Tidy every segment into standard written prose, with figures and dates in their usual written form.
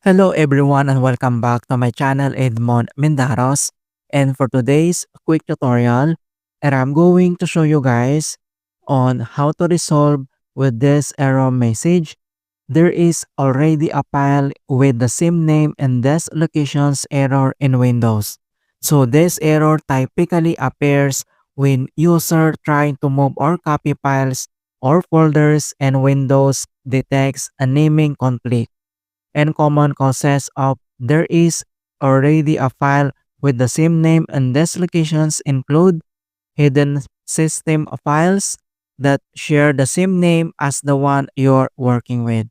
Hello everyone and welcome back to my channel Edmund Mindaros. And for today's quick tutorial, and I'm going to show you guys on how to resolve with this error message. There is already a file with the same name and this locations error in Windows. So this error typically appears when user trying to move or copy files or folders and Windows detects a naming conflict and common causes of there is already a file with the same name and these locations include hidden system files that share the same name as the one you're working with.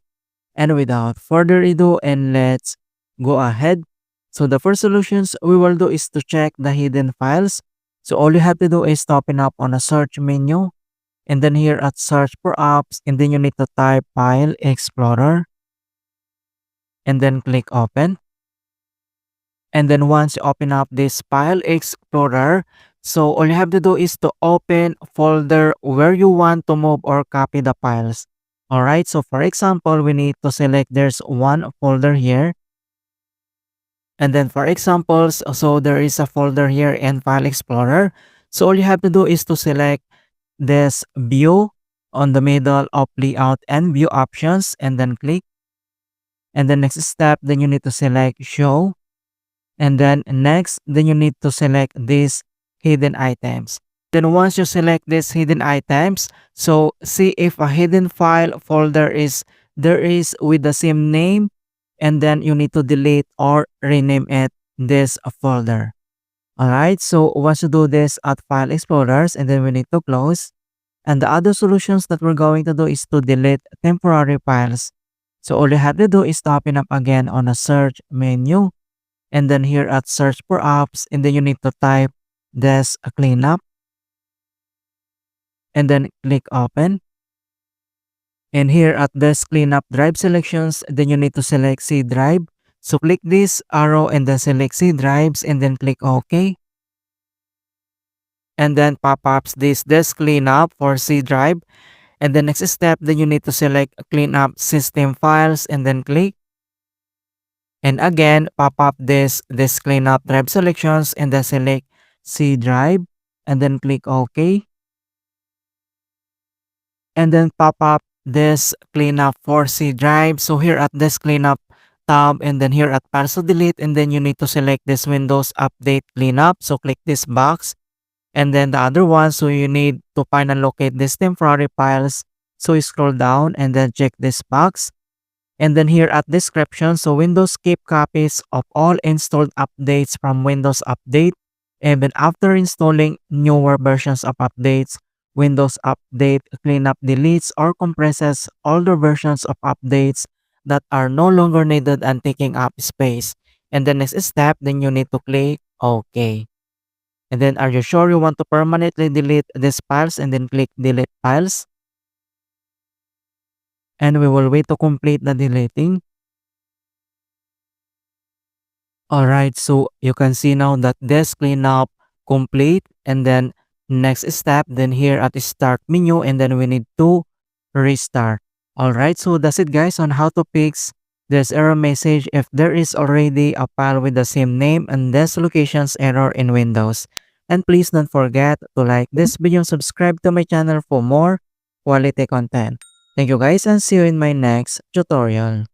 And without further ado, and let's go ahead. So the first solutions we will do is to check the hidden files. So all you have to do is to open up on a search menu and then here at search for apps and then you need to type File Explorer and then click open. And then once you open up this File Explorer, so all you have to do is to open folder where you want to move or copy the files. Alright, so for example, we need to select there's one folder here. And then for examples, so there is a folder here in File Explorer. So all you have to do is to select this view on the middle of layout and view options and then click. And the next step, then you need to select show. And then next, then you need to select these hidden items. Then once you select these hidden items, so see if a hidden file folder is there is with the same name, and then you need to delete or rename it this folder. Alright, so once you do this at File Explorers, and then we need to close. And the other solutions that we're going to do is to delete temporary files. So all you have to do is to open up again on a search menu. And then here at search for apps, and then you need to type this cleanup. And then click open. And here at this cleanup drive selections, then you need to select C drive. So click this arrow and then select C drives and then click OK. And then pop-ups this cleanup for C drive. And the next step, then you need to select clean up system files and then click. And again, pop up this cleanup drive selections and then select C drive and then click OK. And then pop up this cleanup for C drive. So here at this cleanup tab and then here at parcel delete and then you need to select this Windows Update Cleanup. So click this box. And then the other one, so you need to find and locate these temporary files. So you scroll down and then check this box. And then here at description, so Windows keep copies of all installed updates from Windows Update. Even after installing newer versions of updates, Windows Update Cleanup deletes or compresses older versions of updates that are no longer needed and taking up space. And the next step, then you need to click OK. And then are you sure you want to permanently delete these files and then click delete files? And we will wait to complete the deleting. Alright, so you can see now that this cleanup complete and then next step, then here at the start menu and then we need to restart. Alright, so that's it guys on how to fix this error message if there is already a file with the same name and this locations error in Windows. And please don't forget to like this video and subscribe to my channel for more quality content. Thank you guys and see you in my next tutorial.